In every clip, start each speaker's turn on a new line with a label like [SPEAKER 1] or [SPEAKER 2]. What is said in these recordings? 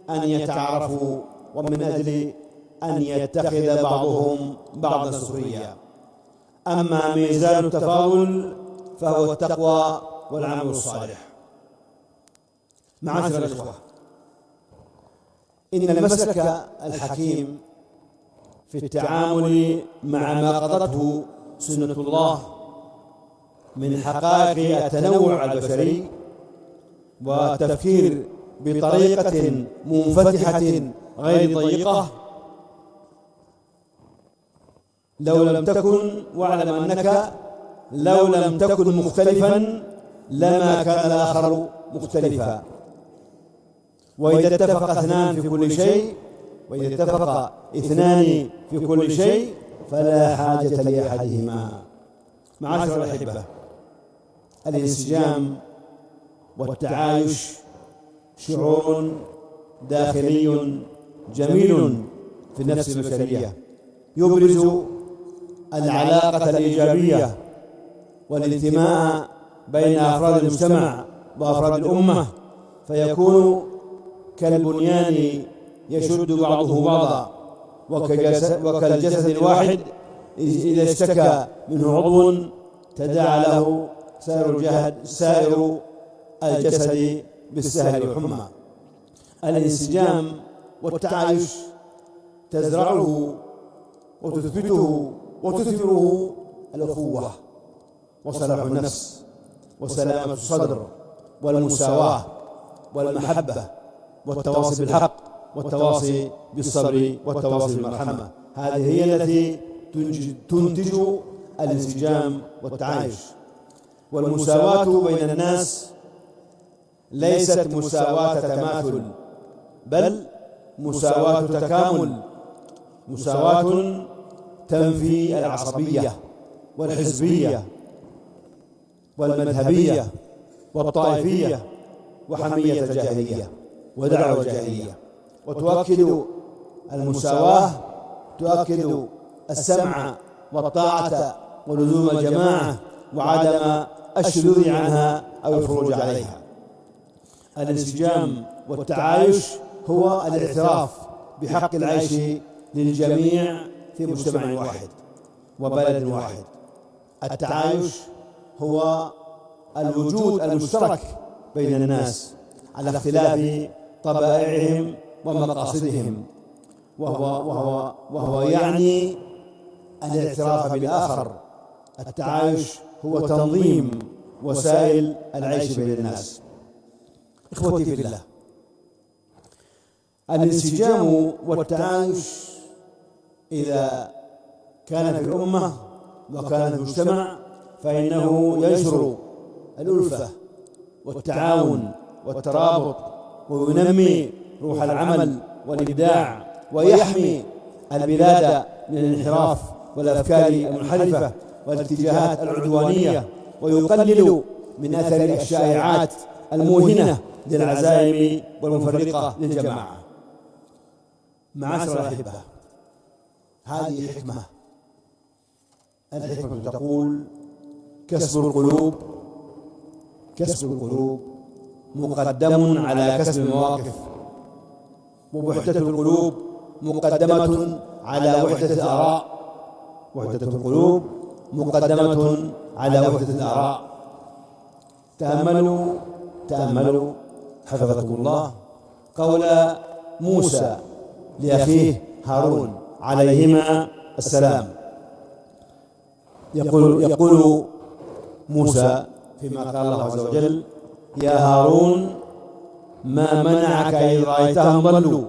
[SPEAKER 1] أن يتعارفوا ومن أجل أن يتخذ بعضهم بعضا سخريا. أما ميزان التفاضل فهو التقوى والعمل الصالح. معاشر الإخوة، إن المسلك الحكيم في التعامل مع ما قضته سنة الله من حقائق التنوع البشري والتفكير بطريقة منفتحة غير ضيقة، لو لم تكن واعلم أنك لو لم تكن مختلفا لما كان الآخر مختلفا. وإذا اتفق اثنان في كل شيء وإذا اتفق اثنان في كل شيء فلا حاجة لأحدهما. معاشر الأحبة، الانسجام والتعايش شعور داخلي جميل في النفس البشرية يبرز العلاقة الإيجابية والانتماء بين أفراد المجتمع وأفراد الأمة، فيكون كالبنيان يشد بعضه بعضا، وكالجسد الواحد إذا اشتكى منه عضو تداعى له سائر الجسد بالسهر والحمى. الانسجام والتعايش تزرعه وتثبته وتثمره الأخوة وصلاح النفس وسلامة الصدر والمساواة والمحبة والتواصي بالحق والتواصي بالصبر والتواصي بالمرحمة. هذه هي التي تنتج الانسجام والتعايش. والمساواة بين الناس ليست مساواة تماثل، بل مساواة تكامل، مساواة تنفي العصبية والحزبية والمذهبية والطائفية وحمية الجاهلية ودعوى الجاهلية، وتؤكد المساواة تؤكد السمع والطاعة ولزوم الجماعة وعدم الشذوذ عنها أو الخروج عليها. الانسجام والتعايش هو الاعتراف بحق العيش للجميع في مجتمع واحد وبلد واحد. التعايش هو الوجود المشترك بين الناس على اختلاف طبائعهم ومقاصدهم، وهو يعني الاعتراف بالآخر. التعايش هو تنظيم وسائل العيش بين الناس. إخوتي في الله، الانسجام والتعايش إذا كان في الأمة وكان في المجتمع فإنه ينشر الألفة والتعاون والترابط وينمي روح العمل والإبداع ويحمي البلاد من الانحراف والأفكار المنحرفة والاتجاهات العدوانية ويقلل من أثر الشائعات الموهنة للعزائم والمفرقة للجماعة. معاشر الأحبة، هذه حكمة. الحكمة تقول: كسب القلوب مقدم على كسب المواقف، ووحدة القلوب مقدمة على وحدة الآراء. وحدة القلوب مقدمة على وحدة الآراء. تأملوا حفظكم الله قول موسى لأخيه هارون عليهما السلام. يقول موسى فيما قال الله عز وجل: يا هارون ما منعك إذ رأيتهم ضلوا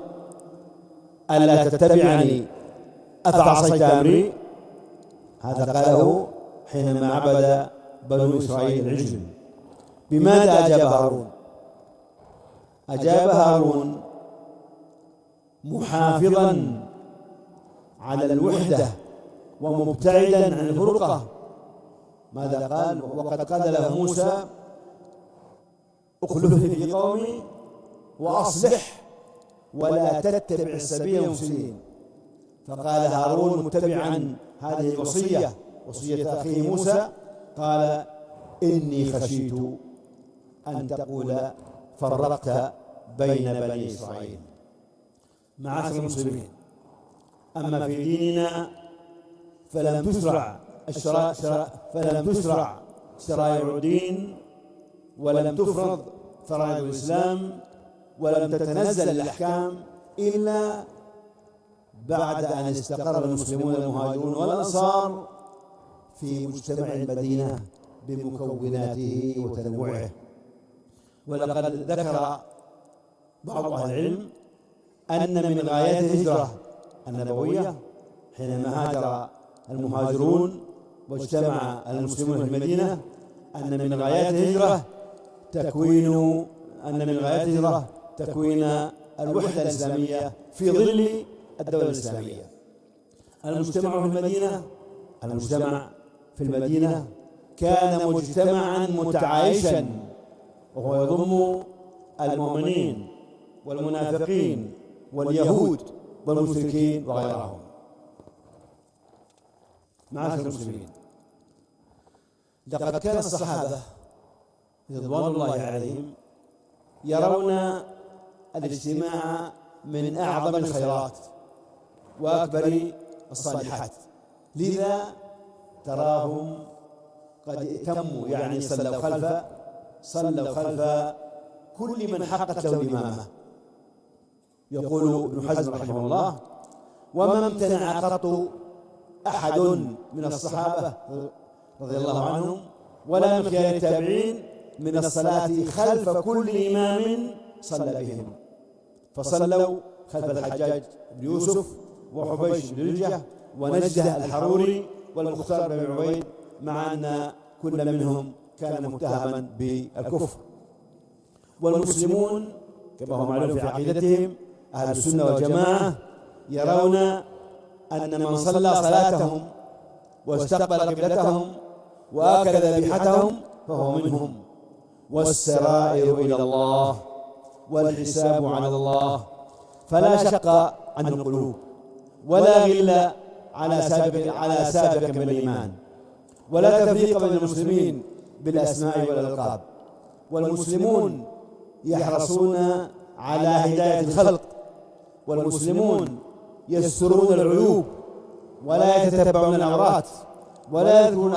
[SPEAKER 1] ألا تتبعني أفعصيت أمري. هذا قاله حينما عبد بنو إسرائيل العجل. بماذا أجاب هارون؟ أجاب هارون محافظا على الوحدة ومبتعدا عن الفرقة. ماذا قال؟ وقد قال له موسى: اخلفني في قومي وأصلح ولا تتبع السبيل المفسدين. فقال هارون متبعا هذه الوصية، وصية أخيه موسى، قال: إني خشيت أن تقول فرقت بين بني إسرائيل. معاشر المسلمين، أما في ديننا فلم تشرع شرائع دين، ولم تفرض فرائض الإسلام، ولم تتنزل الأحكام إلا بعد أن استقر المسلمون المهاجرون والأنصار في مجتمع المدينة بمكوناته وتنوعه. ولقد ذكر بعض أهل العلم أن من غايات الهجرة النبوية حينما هاجر المهاجرون واجتمع المسلمون في المدينة أن من غايات الهجرة تكوين الوحدة الإسلامية في ظل الدولة الإسلامية. المجتمع في المدينة كان مجتمعا متعايشا، وهو يضم المؤمنين والمنافقين واليهود والمشركين وغيرهم. معاشر المسلمين، لقد كان الصحابة رضوان الله عليهم يرون الاجتماع من أعظم الخيرات وأكبر الصالحات، لذا تراهم قد ائتموا، يعني صلوا خلف كل من حقت له الإمامة. يقول ابن حزم رحمه الله: وما امتنع قط أحد من الصحابة رضي الله عنهم ولا من خيار التابعين من الصلاة خلف كل إمام صلى بهم، فصلوا خلف الحجاج بن يوسف وحبيش بن رجة ونجده الحروري والمختار بن عبيد، مع أن كل منهم كان متهما بالكفر. والمسلمون كما هو معلوم في عقيدتهم أهل السنة والجماعة يرون أن من صلى صلاتهم واستقبل قبلتهم وآكل ذبيحتهم فهو منهم، والسرائر إلى الله والحساب على الله، فلا شق عن القلوب ولا غل على سابق من الإيمان، ولا تفريق بين المسلمين بالأسماء والألقاب. والمسلمون يحرصون على هداية الخلق، والمسلمون يسترون العيوب ولا يتتبعون العورات، ولا يذكرون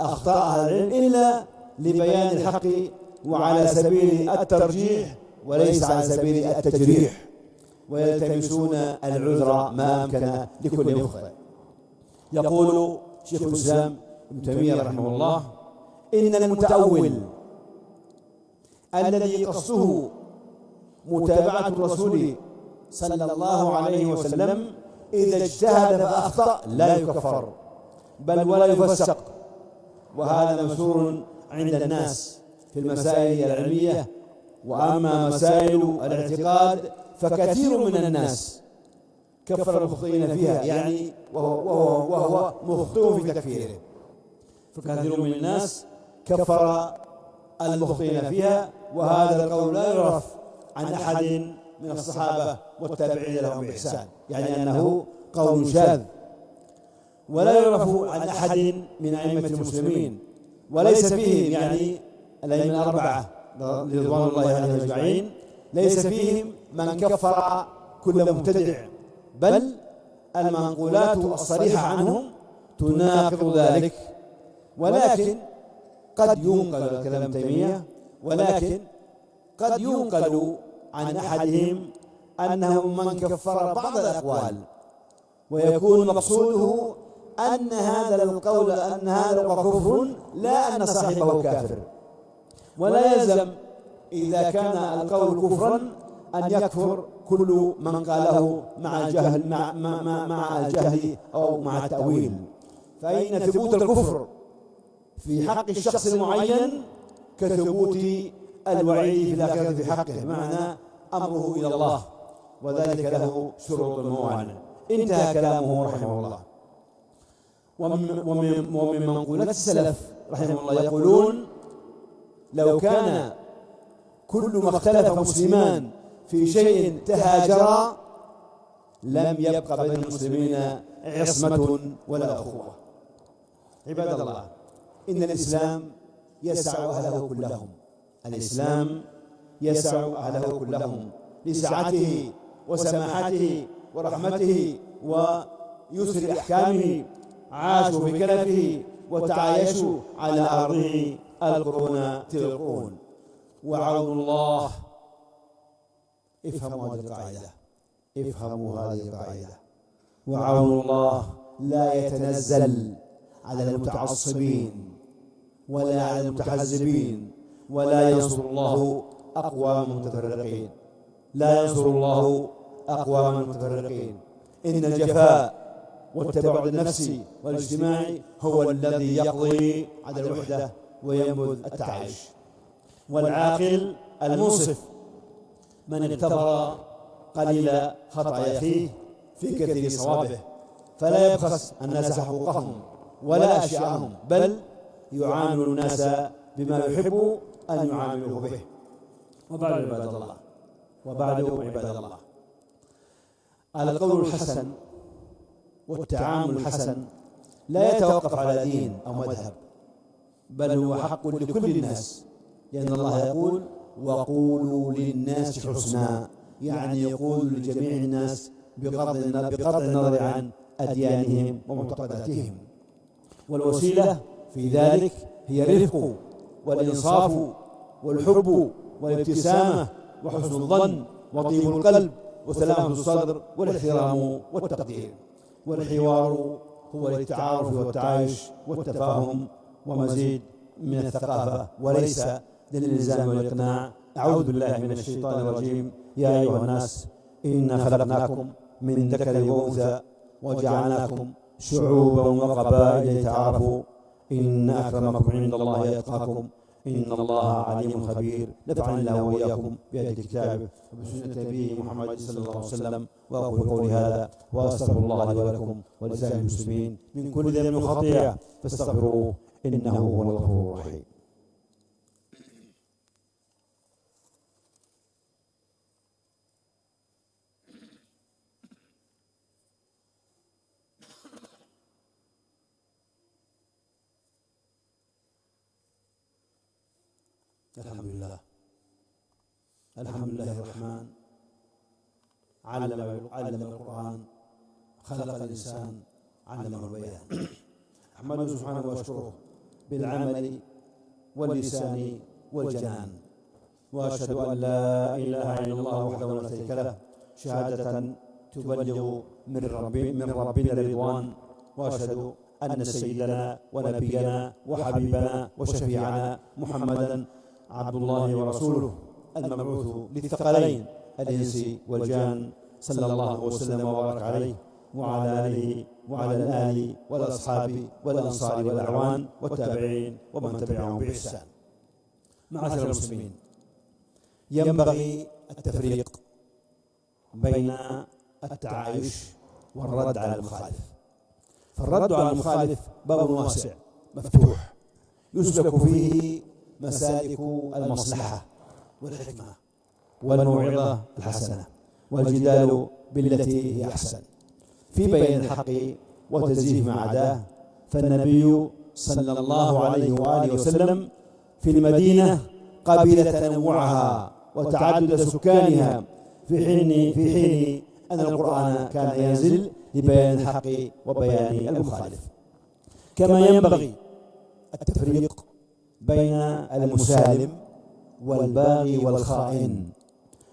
[SPEAKER 1] أخطاء أهل العلم إلا لبيان الحق وعلى سبيل الترجيح وليس على سبيل التجريح، ويلتمسون العذر ما أمكن لكل مخطئ. يقول شيخ الإسلام ابن تيمية رحمه الله: إن المتأول الذي قصده متابعة الرسول صلى الله عليه وسلم إذا اجتهد فأخطأ لا يكفر بل ولا يفسق، وهذا مشهور عند الناس في المسائل العلمية. وأما مسائل الاعتقاد فكثير من الناس كفر المخطئين فيها، يعني وهو مخطئ في تكفيره، فكثير من الناس كفر المخطئين فيها، وهذا القول لا يعرف عن أحد من الصحابة والتابعين لهم بإحسان، يعني أنه قول شاذ، ولا يعرف عن أحد من أئمة المسلمين، وليس فيهم يعني الأئمة الأربعة رضوان الله عليهم أجمعين ليس فيهم من كفر كل مبتدع، بل المنقولات الصريحة عنهم تناقض ذلك. ولكن قد ينقل كلام تيمية، ولكن قد ينقل عن أحدهم أنه من كفر بعض الأقوال، ويكون مقصوده أن هذا القول كفر، لا أن صاحبه كافر. ولا يلزم إذا كان القول كفرا أن يكفر كل من قاله مع الجهل أو مع التأويل، فإن ثبوت الكفر في حق الشخص المعين كثبوت الوعيد في الآخرة في حقه، بمعنى أمره إلى الله، وذلك له شروط وموانع. انتهى كلامه رحمه الله. ومن منقولات السلف رحمه الله يقولون: لو كان كل ما اختلف مسلمان في شيء تهاجرا لم يبق بين المسلمين عصمة ولا أخوة. عباد الله، إن الإسلام يسع أهله كلهم. الإسلام يسع أهله كلهم لسعته وسماحته ورحمته ويسر أحكامه، عاشوا في كنفه وتعايشوا على أرضه القرون تلو القرون. وعون الله، افهموا هذه القاعدة، افهموا هذه القاعدة، وعون الله لا يتنزل على المتعصبين ولا على المتحزبين، ولا ينصر الله أقوام متفرقين، لا ينصر الله أقوام متفرقين. إن الجفاء والتباعد النفسي والاجتماعي هو الذي يقضي على الوحدة وينبذ التعايش. والعاقل المنصف من اغتفر قليل خطأ أخيه في كثير صوابه، فلا يبخس الناس حقوقهم ولا أشياءهم، بل يعامل الناس بما يحب أن يعاملوه به. وبعد عباد الله، القول الحسن والتعامل الحسن لا يتوقف على دين أو مذهب، بل هو حق لكل الناس، لأن الله يقول: وقولوا للناس حسنا، يعني يقول لجميع الناس بقطع النظر عن أديانهم ومعتقداتهم. والوسيلة في ذلك هي الرفق والإنصاف والحب والابتسامة وحسن الظن وطيب القلب وسلامة الصدر والاحترام والتقدير. والحوار هو للتعارف والتعايش والتفاهم ومزيد من الثقافة، وليس للإلزام والإقناع. أعوذ بالله من الشيطان الرجيم. يا أيها الناس إنا خلقناكم من ذكر وأنثى وجعلناكم شعوبا وقبائل لتعارفوا إن أكرمكم عند الله أتقاكم إن الله عليم خبير. نفعني الله وإياكم بآيات كتابه وبسنة نبيه محمد صلى الله عليه وسلم. وأقول قولي هذا وأستغفر الله لي ولكم ولسائر المسلمين من كل ذنب وخطيئة فاستغفروه إنه هو الغفور الرحيم. الحمد لله الرحمن، علم القرآن، خلق الإنسان، علم البيان. أحمده سبحانه وأشكره بالعمل واللسان والجنان، وأشهد أن لا إله إلا الله وحده لا شريك له شهادة تبلغ من ربنا الرضوان. وأشهد أن سيدنا ونبينا وحبيبنا وشفيعنا محمدا عبد الله ورسوله المبعوث للثقلين الإنس والجان، صلى الله وسلم وبارك عليه وعلى آله وعلى الآل والأصحاب والأنصار والأعوان والتابعين ومن تبعهم بإحسان. معاشر المسلمين، ينبغي التفريق بين التعايش والرد على المخالف. فالرد على المخالف باب واسع مفتوح يسلك فيه مسالك المصلحة والحكمة والموعظة الحسنة والجدال بالتي هي أحسن في بيان الحق وتزييف ما عداه. فالنبي صلى الله عليه وآله وسلم في المدينة قبل تنوعها وتعدد سكانها في حين أن القرآن كان ينزل لبيان الحق وبيان المخالف. كما ينبغي التفريق بين المسالم والباغي والخائن.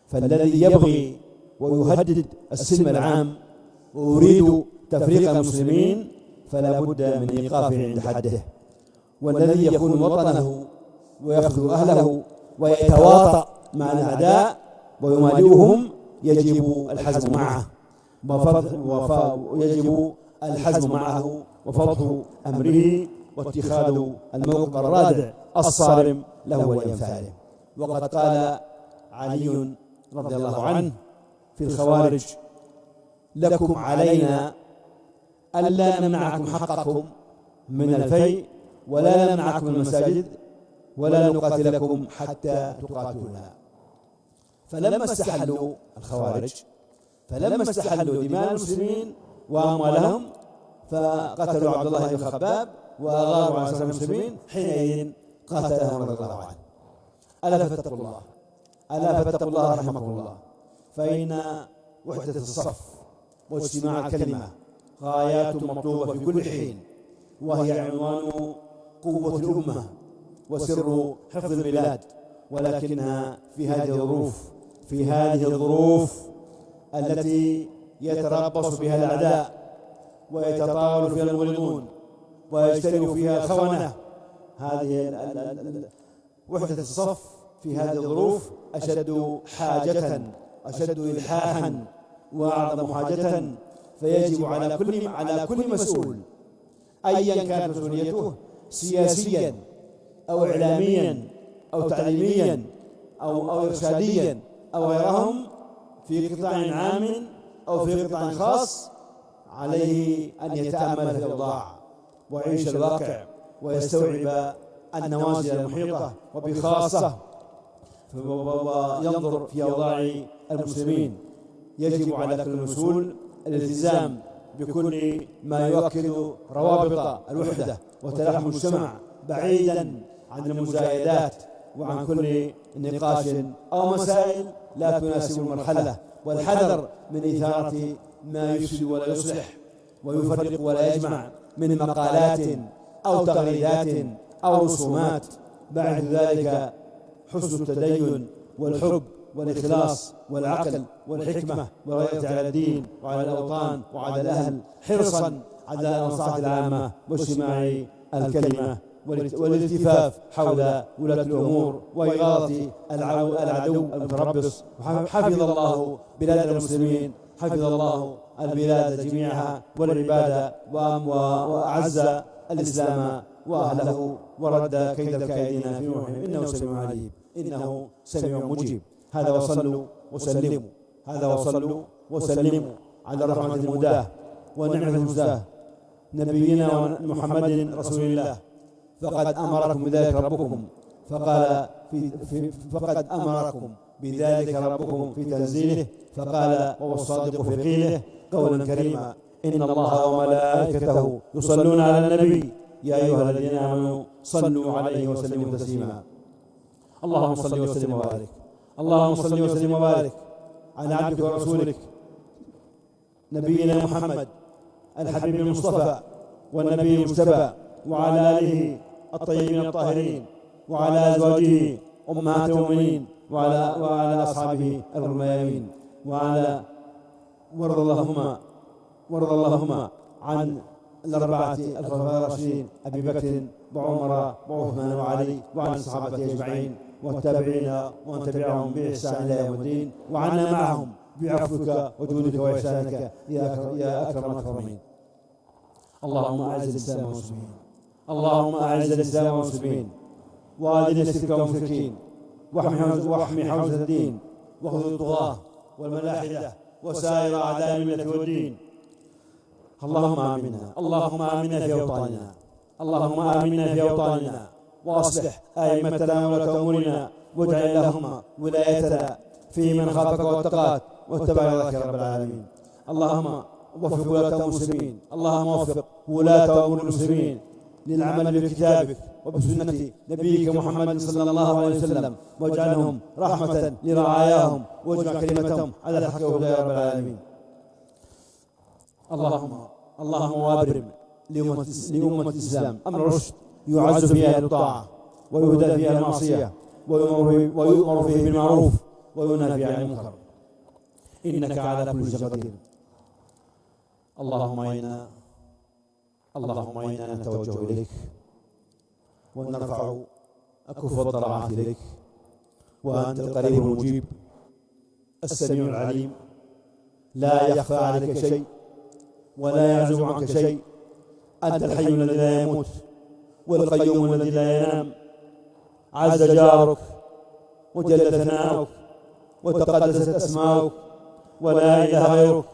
[SPEAKER 1] فالذي يبغي ويهدد السلم العام ويريد تفريق المسلمين فلا بد من إيقافه عند حده، والذي يخون وطنه ويخذل أهله ويتواطأ مع الأعداء ويمالئهم يجب الحزم معه وفض أمره واتخاذ الموقف الرادع الصارم له ولأمثاله. وقد قال علي رضي الله عنه في الخوارج: لكم علينا ألا نمنعكم حقكم من الفيء ولا نمنعكم من المساجد ولا نقاتلكم حتى تقاتلونا. فلما استحلوا الخوارج دماء المسلمين وأموالهم فقتلوا عبد الله بن خباب وأغاروا على المسلمين، حينئذ قاتلهم رضي الله عنه. ألا فاتقوا الله، ألا فاتقوا الله رحمكم الله، فإن وحدة الصف واجتماع الكلمة غايات مطلوبة في كل حين، وهي عنوان قوة الأمة وسر حفظ البلاد. ولكنها في هذه الظروف التي يتربص بها الأعداء ويتطاول فيها المغرضون ويجترئ فيها الخونة، هذه وحدة الصف في هذه الظروف أشد إلحاحا وأعظم حاجة. فيجب على كل مسؤول أيا كانت مسؤوليته، سياسيا أو إعلاميا أو تعليميا أو إرشاديا أو غيرهم، في قطاع عام أو في قطاع خاص، عليه أن يتأمل في الأوضاع ويعيش الواقع ويستوعب النوازل المحيطة وبخاصة وينظر في أوضاع المسلمين. يجب على كل مسؤول الالتزام بكل ما يؤكد روابط الوحدة وتلاحم المجتمع، بعيدا عن المزايدات وعن كل نقاش أو مسائل لا تناسب المرحلة، والحذر من إثارة ما يفسد ولا يصلح ويفرق ولا يجمع من مقالات أو تغريدات أو رسومات. بعد ذلك حسن التدين والحب والإخلاص والعقل والحكمة والغيرة على الدين وعلى الأوطان وعلى الأهل، حرصا على المصلحة العامة واجتماع الكلمة والالتفاف حول ولاة الأمور وإغاظة العدو المتربص. حفظ الله بلاد المسلمين، حفظ الله البلاد جميعها والعباد، وأعز الإسلام وأهله، ورد كيد الكائدين في روحهم، إنه سميع عليم، إنه سميع مجيب. هذا وصلوا وسلموا على الرحمة المهداة والنعمة المزداه نبينا محمد رسول الله، فقد أمركم بذلك ربكم، فقد أمركم بذلك ربكم في تنزيله، فقال وهو الصادق في قيله قولا كريما: إن الله وملائكته يصلون على النبي يا أيها الذين آمنوا صلوا عليه وسلموا تسليما. اللهم صل وسلم وبارك، اللهم صل وسلم وبارك على عبدك ورسولك نبينا محمد الحبيب المصطفى والنبي المجتبى، وعلى آله الطيبين الطاهرين، وعلى أزواجه أمهات المؤمنين، وعلى أصحابه الميامين، وارض اللهم عن الأربعة الخلفاء الراشدين أبي بكر وعمر وعثمان وعلي، وعن الصحابة أجمعين والتابعين ومن تبعهم بإحسان إلى يوم الدين، وعنا معهم بعفوك وجودك وإحسانك يا أكرم الأكرمين. اللهم أعز الإسلام والمسلمين، اللهم أعز الإسلام والمسلمين، وأذل الشرك والمشركين، واحمي حوزة الدين، واخذل الطغاة والملاحدة وسائر أعداء الملة والدين. اللهم آمنا في أوطاننا، اللهم آمنا في أوطاننا، وأصلح أئمتنا وولاة أمورنا، واجعل اللهم ولايتنا في من خافك واتقاك واتبع رضاك يا رب العالمين. اللهم وفق ولاة المسلمين، اللهم وفق ولاة أمور المسلمين للعمل بكتابك وبسنة نبيك محمد صلى الله عليه وسلم، واجعلهم رحمة لرعاياهم، واجمع كلمتهم على الحق والهدى يا رب العالمين. اللهم وابرم لأمة الإسلام أمر رشد يعز فيها الطاعة ويهدى فيها المعصية، ويؤمر فيه بالمعروف وينهى فيه عن المنكر، إنك على كل شيء قدير. اللهم إنا نتوجه إليك ونرفع أكف الضراعات إليك، وأنت القريب المجيب السميع العليم، لا يخفى عليك شيء ولا يعزب عنك شيء. أنت الحي الذي لا يموت والقيوم الذي لا ينام، عز جارك وجل ثناؤك وتقدست أسماؤك ولا إله غيرك،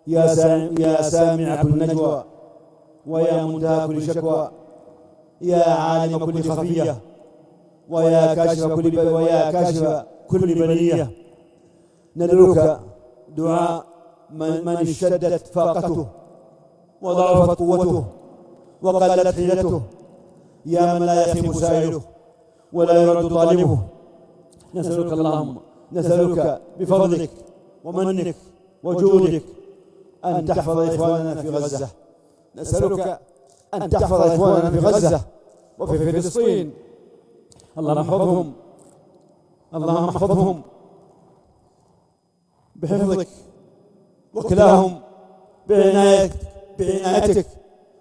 [SPEAKER 1] يا سامع كل نجوى ويا منتهى كل شكوى، يا عالم كل خفية ويا كاشف كل بلية. ندعوك دعاء من اشتدت فاقته وضعفت قوته وقلت حيلته، يا من لا يخيب سائله ولا يرد طالبه، نسألك اللهم، نسألك بفضلك ومنك وجودك أن تحفظ إخواننا في غزة، نسألك أن تحفظ إخواننا في غزة وفي فلسطين. اللهم احفظهم، اللهم احفظهم بحفظك، وكلاهم بعنايتك،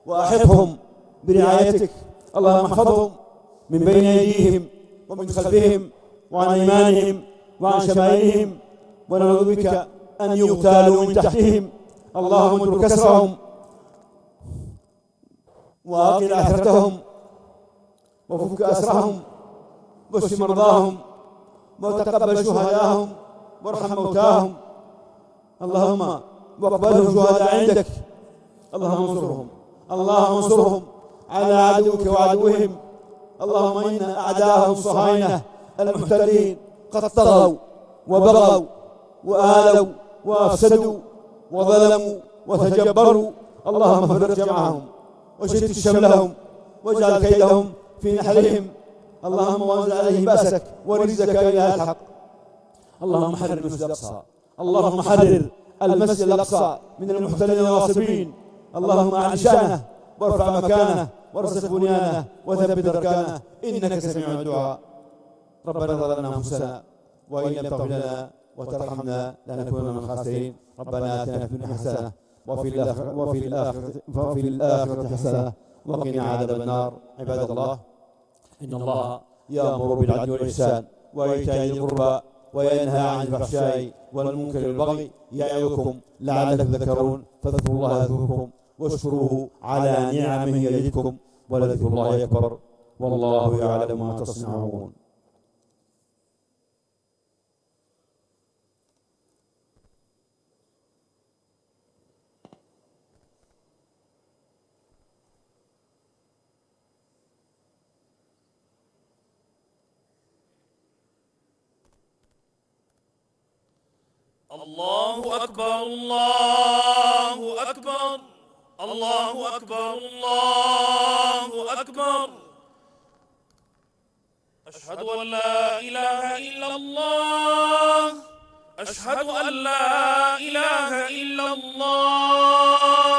[SPEAKER 1] وأحفهم برعايتك. اللهم احفظهم من بين أيديهم ومن خلفهم وعن أيمانهم وعن شمائلهم، ونعوذ بك أن يغتالوا من تحتهم. اللهم اترك كسرهم وأقل عثرتهم وفك أسرهم واشف مرضاهم وتقبل شهداءهم وارحم موتاهم. اللهم واقبلهم شهداء عندك. اللهم انصرهم، اللهم انصرهم على عدوك وعدوهم. اللهم إن أعداءهم الصهاينة المحتلين قد طغوا وبغوا وآلوا وأفسدوا وظلموا وتجبروا. اللهم فرج جمعهم وشتت شملهم واجعل كيدهم في نحرهم. اللهم وانزل عليهم بأسك ورزقك إلى الحق. اللهم حرر المسجد الأقصى، اللهم حرر المسجد الأقصى من المحتلين الغاصبين. اللهم أعل شأنه وارفع مكانه وارزق بنيانه وثبت أركانه، إنك سميع الدعاء. ربنا ظلمنا أنفسنا وإن لم تغفر لنا وترحمنا لنكونن من الخاسرين. ربنا آتنا في الدنيا حسنة وفي الآخرة حسنة وقنا عذاب النار. عباد الله، إن الله يأمر بالعدل والإحسان وإيتاء ذي القربى وينهى عن الفحشاء والمنكر والبغي يعظكم لعلكم تذكرون. فاذكروا الله يذكركم واشكروه على نعمه يزدكم ولذكر الله أكبر والله يعلم ما تصنعون.
[SPEAKER 2] الله أكبر، الله أكبر، الله أكبر، الله أكبر. أشهد أن لا إله إلا الله، أشهد أن لا إله إلا الله،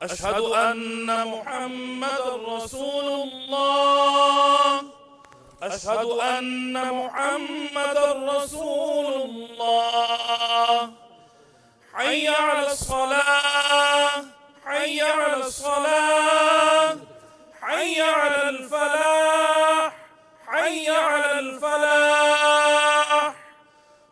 [SPEAKER 2] أشهد أن محمدًا رسول الله، أشهد أن محمدًا رسول الله. حي على الصلاة، حي على الصلاة، حي على الفلاح، حي على الفلاح.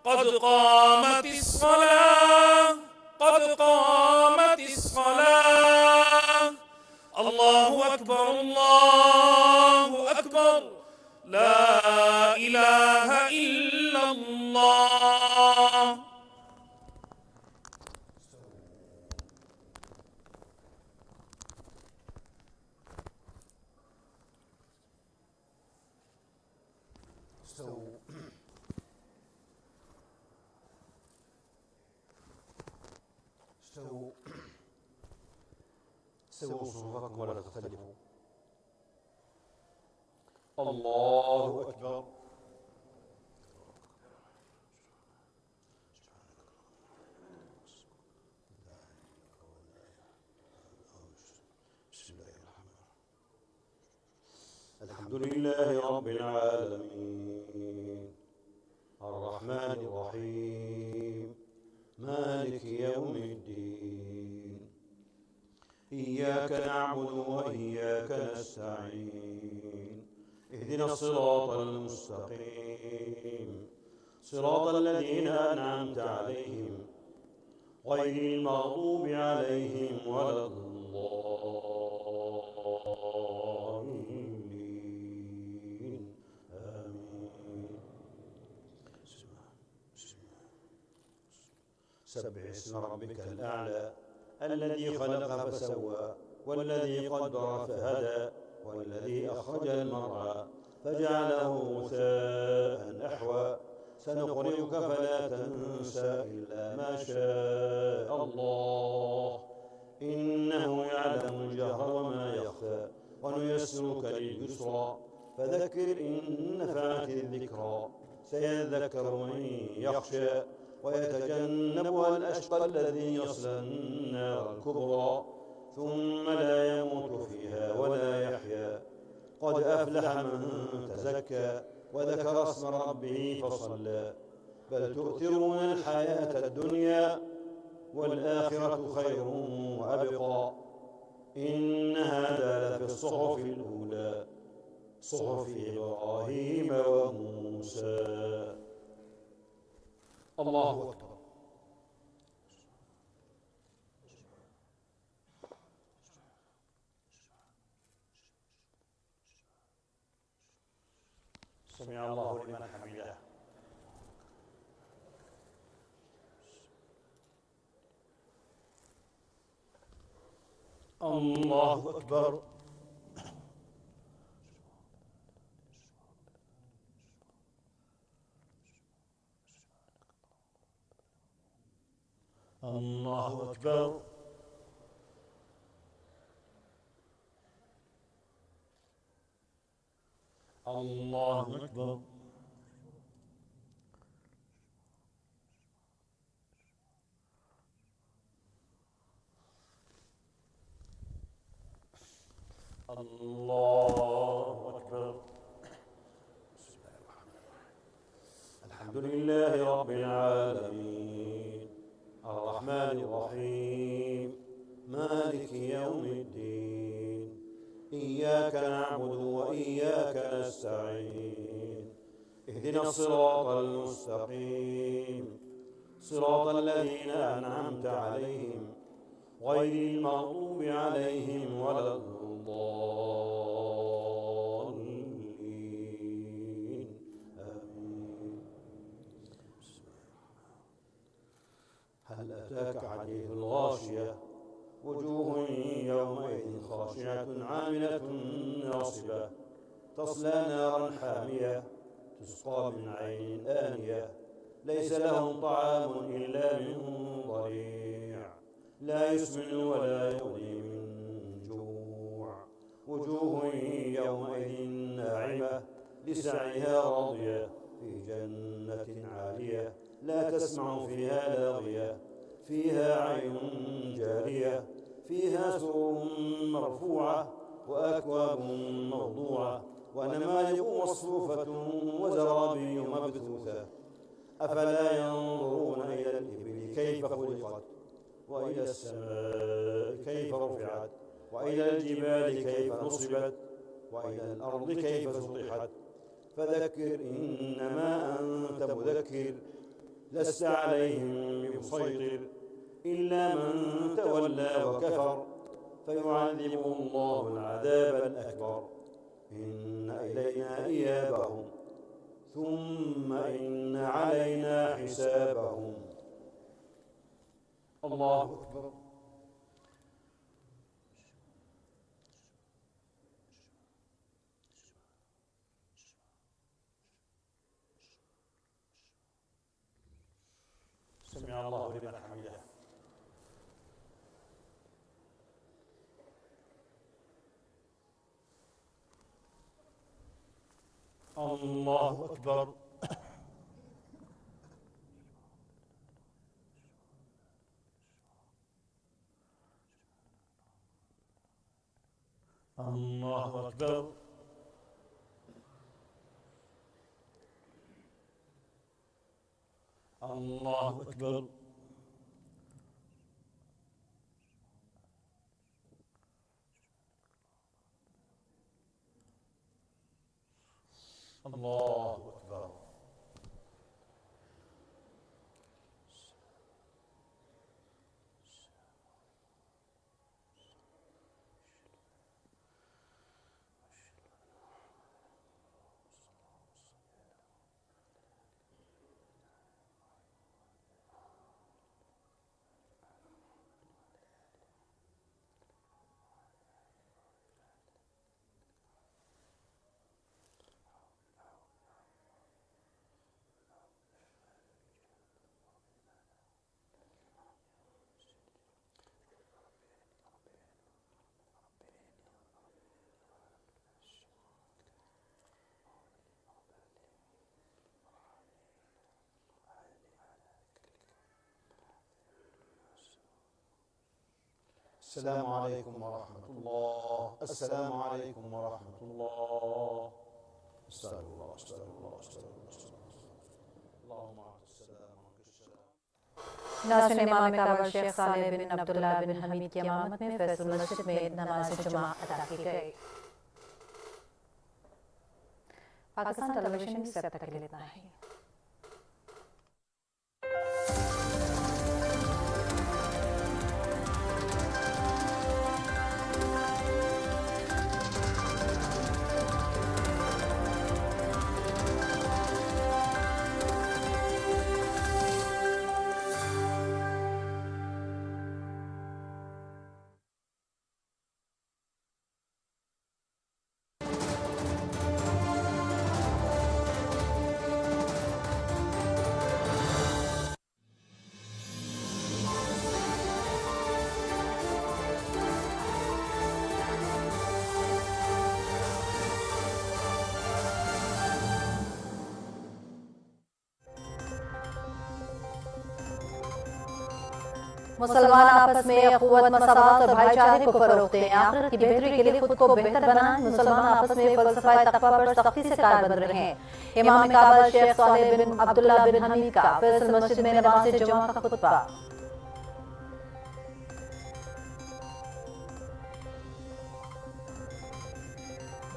[SPEAKER 2] قد قامت الصلاة، قد قامت الصلاة. الله أكبر، الله أكبر، لا إله إلا الله.
[SPEAKER 1] استووا صفوفكم ولا تختلفوا. الله أكبر. الحمد لله رب العالمين الرحمن الرحيم مالك يوم الدين. إياك نعبد وإياك نستعين. اهدنا الصراط المستقيم صراط الذين أنعمت عليهم غير المغضوب عليهم ولا الضالين. آمين. سبح اسم ربك الأعلى الذي خلق فسوى والذي قدر فهدى والذي أخرج المرعى فجعله غثاء أحوى. سنقرئك فلا تنسى إلا ما شاء الله إنه يعلم الجهر وما يخفى. ونيسرك لليسرى فذكر إن نفعت الذكرى
[SPEAKER 3] سيذكر من يخشى ويتجنبها الأشقى الذي يصلى النار الكبرى ثم لا يموت فيها ولا يحيا. قد أفلح من تزكى وذكر اسم ربه فصلى بل تؤثرون الحياة الدنيا والآخرة خير وأبقى إن هذا لفي الصحف الأولى صحف إبراهيم وموسى. الله أكبر. سمع الله لمن حمده. الله أكبر. الله أكبر. الله أكبر. الله أكبر. الحمد لله رب العالمين الرحمن الرحيم مالك يوم الدين إياك نعبد وإياك نستعين اهدنا الصراط المستقيم صراط الذين أنعمت عليهم غير المغضوب عليهم ولا الضالين آمين. هل أتاك حديث الغاشية وجوه يومئذ خاشعة عاملة ناصبة تصلى نارا حامية تسقى من عين آنية ليس لهم طعام إلا من ضريع لا يسمن ولا يغني من جوع وجوه يومئذ ناعمة لسعيها راضية في جنة عالية لا تسمع فيها لاغية فيها عين جارية فيها سرور مرفوعة وأكواب موضوعة ونمارق مصفوفة وزرابي مبثوثة أفلا ينظرون إلى الإبل كيف خلقت وإلى السماء كيف رفعت وإلى الجبال كيف نصبت وإلى الأرض كيف سطحت فذكر إنما أنت مذكر لست عليهم بمسيطر إلا من تولى وكفر فيعذبه الله العذاب الأكبر إن إلينا إيابهم ثم إن علينا حسابهم. الله أكبر. سمع الله لمن حمده. الله أكبر. الله أكبر. الله أكبر. الله أكبر.
[SPEAKER 1] السلام عليكم ورحمة الله. السلام عليكم ورحمة الله. استغفر الله استغفر الله استغفر الله. اللهم أعط السلام وأنت السلام.
[SPEAKER 4] नाज़रीन, इमाम काबा शेख सालेह बिन अब्दुल्लाह बिन हमीद की इमामत में फैसल मस्जिद में नमाज जुमा अदा की गई। पाकिस्तान टेलीविजन न्यूज़ से अब तक के लिए इतना ही। मुसलमान आपस में अखुवत, मसावत और भाईचारे को फरोग दें, आखिरत की बेहतरी के लिए खुद को बेहतर बनाएं। मुसलमान आपस में फलसफा तक़वा पर सख्ती से कारबंद रहें। इमाम काबा शेख सालेह बिन अब्दुल्लाह बिन हमीद का फैसल मस्जिद में नमाज़ जुमा का खुतबा।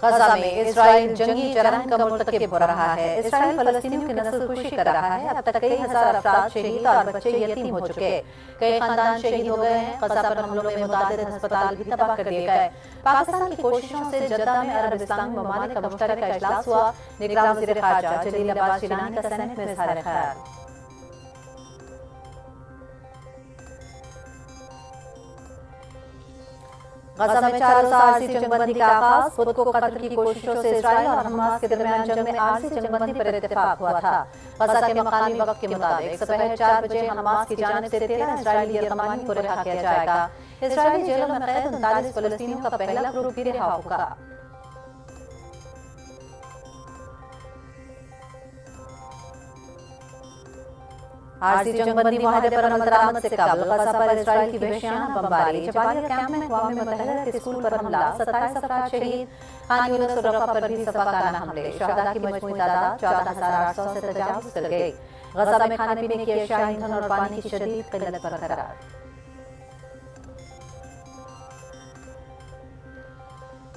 [SPEAKER 4] गजा में इसराइल जंगी जराइम का मुर्तकिब हो रहा है। इसराइल फलस्तीनियों की नस्लकुशी कर रहा है। अब तक कई हजार अफराद शहीद और बच्चे यतीम हो चुके, कई खानदान शहीद हो गए हैं। गजा पर हमलों में मुतादिद अस्पताल भी तबाह कर दिए गए। पाकिस्तान की कोशिशों से जद्दा में अरब इस्लामी ममालिक का मुश्तरका इजलास हुआ। निगरान वज़ीर ख़ारजा जलील अब्बास जिलानी का सेनेट में इज़हार ख़याल। गजा में 4 रोज़ा आरज़ी जंगबंदी का आगाज। खुद को कत्ल की कोशिशों से इसराइल और हमास के दरमियान जंग में आरज़ी जंगबंदी पर इत्तेफाक हुआ था। गजा के मकामी वक्त के मुताबिक दोपहर 4 बजे हमास की जानिब से 13 इजरायली यरगमानी को रिहा किया जाएगा। इजरायली जेलों में कैद 39 फलस्तीनियों का पहला ग्रुप भी रिहा होगा। आरज़ी जंगबंदी मुआहदे पर अमल दरामद से कबल गजा पर इसराइल की वहशियाना बमबारी, जबालिया कैंप में अक़वाम मुत्तहिदा के स्कूल पर हमला, 27 अफराद शहीद। खान यूनिस और रफ़ा पर भी सफ़ाकाना हमले, शहदा की मजमूई तादाद 14,800 से तजावुज़ कर गई। गजा में खाने पीने की अशिया, ईंधन और पानी की शदीद किल्लत बरकरार।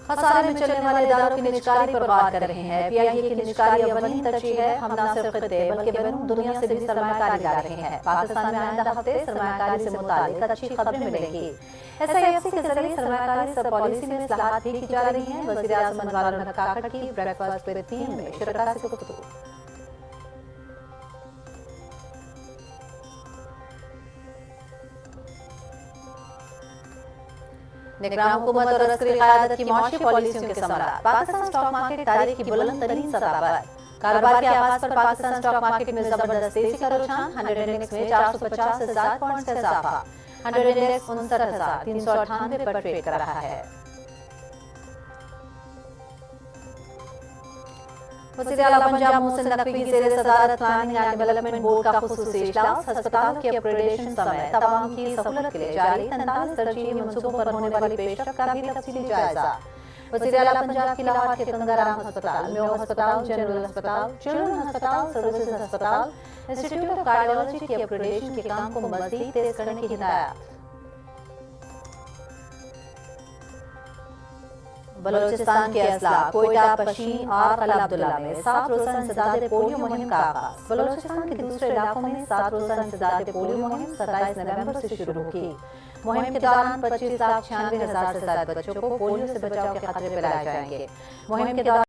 [SPEAKER 4] खसारे में चलने वाले इदारों की निजकारी पर गौर कर रहे हैं। पीआईए की निजकारी अव्वलीन तरजीह है। हम न सिर्फ खित्ते बल्कि बैरून दुनिया से भी सरमायाकारी ला रहे हैं। पाकिस्तान में आइंदा हफ्ते सरमायाकारी से मुताल्लिक अच्छी खबरें मिलेंगी। SIFC के जरिए सरमायाकारी सब पॉलिसी में इस्लाहात भी की जा रही हैं। वज़ीर आज़म अनवर अल हक काकड़ की ब्रेकफास्ट विद टीम में शुरका से गुफ्तगू। निगरान हुकूमत और अस्करी क़यादत की मुआशी पॉलिसियों के समरात। पाकिस्तान स्टॉक मार्केट तारीख की बुलंद तरीन सतह पर। कारोबार के आगाज पर पाकिस्तान स्टॉक मार्केट में जबरदस्त तेजी का रुझान। 100 इंडेक्स में 450 से ज्यादा पॉइंट्स का इजाफा। 100 इंडेक्स 59,398 पर ट्रेड कर रहा है। वज़ीर आला पंजाब मोहसिन नकवी की ज़ेर सदारत प्लानिंग एंड डेवलपमेंट बोर्ड का खुसूसी इजलास। अस्पतालों की अपग्रेडेशन समेत तमाम की सहूलत के लिए जारी 43 तरजीही मंसूबों पर होने वाली पेशरफ्त का भी तफसीली जायजा। वज़ीर आला पंजाब की लाहौर के गंगाराम अस्पताल, मेयो अस्पताल, जनरल अस्पताल, चिल्ड्रन अस्पताल, सर्विसेज अस्पताल, इंस्टीट्यूट ऑफ कार्डियोलॉजी की अपग्रेडेशन के काम को मज़ीद तेज करने की हिदायत। बलोचिस्तान के असला, कोयटा, पशीन और कला अब्दुल्ला में 7 रोज़ा इंसदादे पोलियो मुहिम का आगाज। बलोचिस्तान के दूसरे इलाकों में 7 रोज़ा इंसदादे पोलियो मुहिम 27 नवंबर से शुरू की। मुहिम के दौरान 25,96,000 से ज्यादा बच्चों को पोलियो से बचाव के खतरे पिलाए जाएंगे। मुहिम के दौरान